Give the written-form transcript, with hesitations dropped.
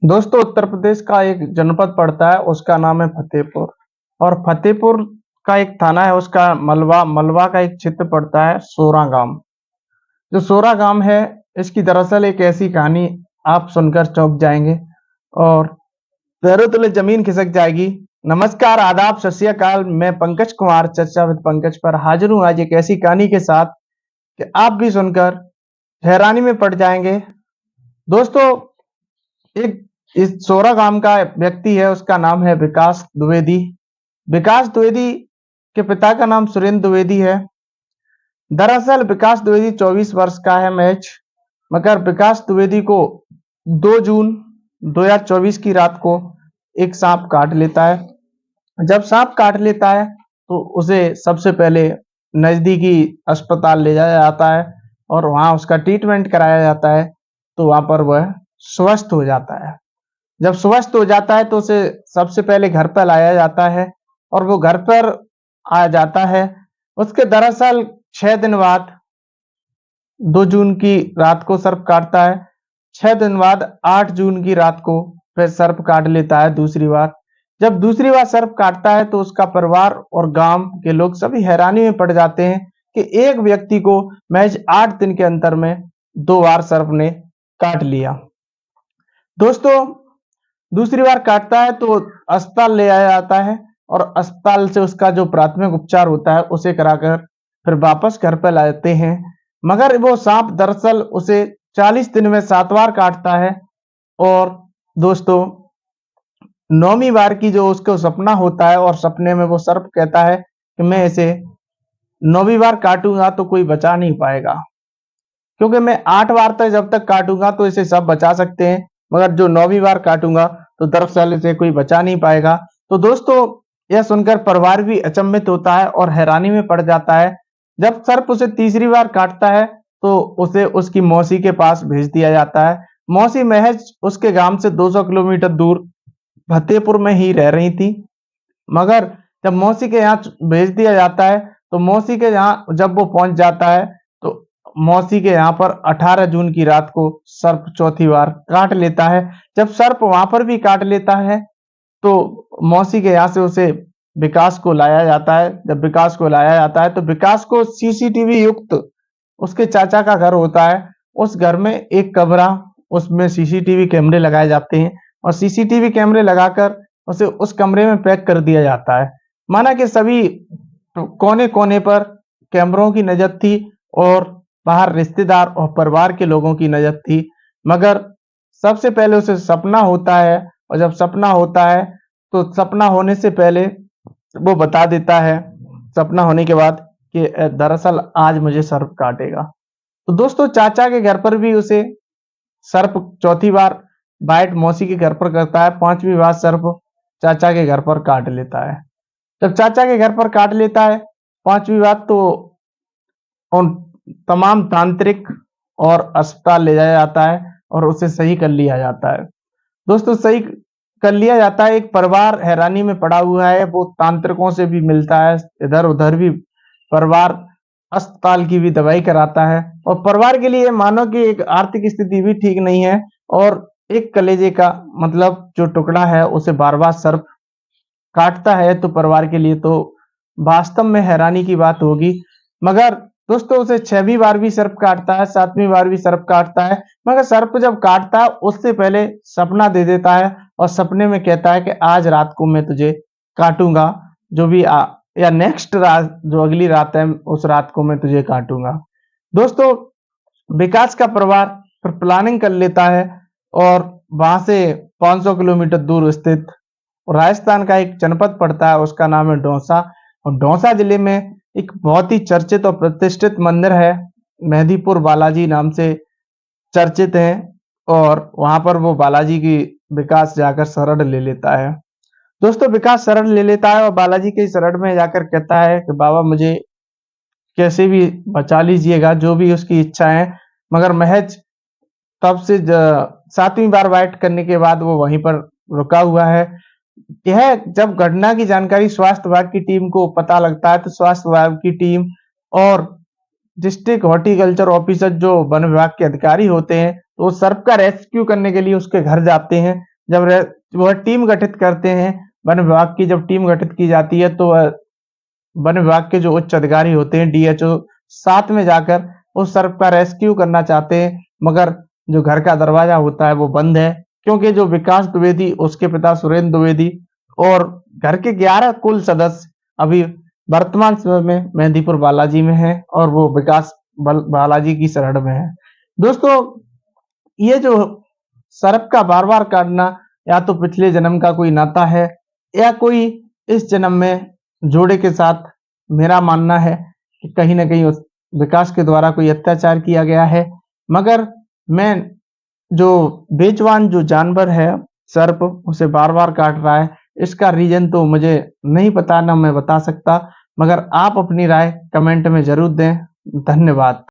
दोस्तों, उत्तर प्रदेश का एक जनपद पड़ता है, उसका नाम है फतेहपुर। और फतेहपुर का एक थाना है, उसका मलवा मलवा का एक क्षेत्र पड़ता है सोरा गांव। जो सोरा गांव है, इसकी दरअसल एक ऐसी कहानी आप सुनकर चौंक जाएंगे और पैरों तले जमीन खिसक जाएगी। नमस्कार, आदाब, सत श्री अकाल। मैं पंकज कुमार, चर्चा विद पंकज पर हाजिर हूँ आज एक ऐसी कहानी के साथ कि आप भी सुनकर हैरानी में पड़ जाएंगे। दोस्तों, एक इस सोरा गांव का व्यक्ति है, उसका नाम है विकास द्विवेदी। विकास द्विवेदी के पिता का नाम सुरेंद्र द्विवेदी है। दरअसल विकास द्विवेदी 24 वर्ष का है मैच, मगर विकास द्विवेदी को 2 जून 2024 की रात को एक सांप काट लेता है। जब सांप काट लेता है तो उसे सबसे पहले नजदीकी अस्पताल ले जाया जाता है और वहां उसका ट्रीटमेंट कराया जाता है। तो वहां पर वह स्वस्थ हो जाता है। जब स्वस्थ हो जाता है तो उसे सबसे पहले घर पर लाया जाता है और वो घर पर आ जाता है। उसके दरअसल 6 दिन बाद 2 जून की रात को सर्प काटता है। 6 दिन बाद 8 जून की रात को फिर सर्प काट लेता है दूसरी बार। जब दूसरी बार सर्प काटता है तो उसका परिवार और गांव के लोग सभी हैरानी में पड़ जाते हैं कि एक व्यक्ति को महज 8 दिन के अंतर में 2 बार सर्प ने काट लिया। दोस्तों, दूसरी बार काटता है तो अस्पताल ले आया जाता है और अस्पताल से उसका जो प्राथमिक उपचार होता है उसे कराकर फिर वापस घर पर लाते हैं। मगर वो सांप दरअसल उसे 40 दिन में 7 बार काटता है। और दोस्तों, 9वीं बार की जो उसको सपना होता है और सपने में वो सर्प कहता है कि मैं इसे 9वीं बार काटूंगा तो कोई बचा नहीं पाएगा, क्योंकि मैं 8 बार तक जब तक काटूंगा तो इसे सब बचा सकते हैं, मगर जो 9वीं बार काटूंगा तो दरअसल इसे कोई बचा नहीं पाएगा। तो दोस्तों, यह सुनकर परिवार भी अचंभित होता है और हैरानी में पड़ जाता है। जब सर्प उसे तीसरी बार काटता है तो उसे उसकी मौसी के पास भेज दिया जाता है। मौसी महज उसके गांव से 200 किलोमीटर दूर फतेहपुर में ही रह रही थी। मगर जब मौसी के यहाँ भेज दिया जाता है तो मौसी के यहाँ जब वो पहुंच जाता है तो मौसी के यहाँ पर 18 जून की रात को सर्प चौथी बार काट लेता है। जब सर्प वहां पर भी काट लेता है तो मौसी के यहाँ से उसे विकास को लाया जाता है। जब विकास को लाया जाता है तो विकास को सीसीटीवी युक्त उसके चाचा का घर होता है। उस घर में एक कमरा, उसमें सीसीटीवी कैमरे लगाए जाते हैं और सीसीटीवी कैमरे लगाकर उसे उस कमरे में पैक कर दिया जाता है। माना कि सभी कोने कोने पर कैमरों की नजर थी और बाहर रिश्तेदार और परिवार के लोगों की नजर थी। मगर सबसे पहले उसे सपना होता है और जब सपना होता है तो सपना होने से पहले वो बता देता है, सपना होने के बाद, कि दरअसल आज मुझे सर्प काटेगा। तो दोस्तों, चाचा के घर पर भी उसे सर्प चौथी बार बाइट मौसी के घर पर करता है। 5वीं बार सर्प चाचा के घर पर काट लेता है। जब चाचा के घर पर काट लेता है 5वीं बार तो उन तमाम तांत्रिक और अस्पताल ले जाया जाता है और उसे सही कर लिया जाता है। दोस्तों, सही कर लिया जाता है। एक परिवार हैरानी में पड़ा हुआ है, वो तांत्रिकों से भी मिलता है, इधर उधर भी परिवार अस्पताल की भी दवाई कराता है और परिवार के लिए मानो कि एक आर्थिक स्थिति भी ठीक नहीं है और एक कलेजे का मतलब जो टुकड़ा है उसे बार बार सर्प काटता है। तो परिवार के लिए तो वास्तव में हैरानी की बात होगी। मगर दोस्तों, उसे 6वीं बार भी सर्प काटता है, 7वीं बार भी सर्प काटता है। मगर सर्प जब काटता है उससे पहले सपना दे देता है और सपने में कहता है कि आज रात को मैं तुझे काटूंगा, जो भी या नेक्स्ट रात, जो अगली रात है, उस रात को मैं तुझे काटूंगा। दोस्तों, विकास का परिवार फिर प्लानिंग कर लेता है और वहां से 500 किलोमीटर दूर स्थित राजस्थान का एक जनपद पड़ता है, उसका नाम है दौसा। और दौसा जिले में एक बहुत ही चर्चित और प्रतिष्ठित मंदिर है, मेहंदीपुर बालाजी नाम से चर्चित है। और वहां पर वो बालाजी की विकास जाकर शरण ले लेता है। दोस्तों, विकास शरण ले लेता है और बालाजी के शरण में जाकर कहता है कि बाबा मुझे कैसे भी बचा लीजिएगा, जो भी उसकी इच्छा है। मगर महज तब से 7वीं बार बाइट करने के बाद वो वहीं पर रुका हुआ है। यह जब घटना की जानकारी स्वास्थ्य विभाग की टीम को पता लगता है तो स्वास्थ्य विभाग की टीम और डिस्ट्रिक्ट हॉर्टिकल्चर ऑफिसर जो वन विभाग के अधिकारी होते हैं तो वो सर्प का रेस्क्यू करने के लिए उसके घर जाते हैं। जब वह टीम गठित करते हैं, वन विभाग की जब टीम गठित की जाती है तो वन विभाग के जो उच्च अधिकारी होते हैं डीएचओ साथ में जाकर उस सर्प का रेस्क्यू करना चाहते हैं, मगर जो घर का दरवाजा होता है वो बंद है, क्योंकि जो विकास द्विवेदी, उसके पिता सुरेंद्र द्विवेदी और घर के 11 कुल सदस्य अभी वर्तमान समय में मेहंदीपुर बालाजी में हैं और वो विकास बालाजी की शरण में है। दोस्तों, ये जो सर्प का बार बार काटना या तो पिछले जन्म का कोई नाता है या कोई इस जन्म में जोड़े के साथ, मेरा मानना है कि कहीं ना कहीं उस विकास के द्वारा कोई अत्याचार किया गया है। मगर मैं जो बेजवान जो जानवर है सर्प, उसे बार बार काट रहा है, इसका रीजन तो मुझे नहीं पता, ना मैं बता सकता, मगर आप अपनी राय कमेंट में जरूर दें। धन्यवाद।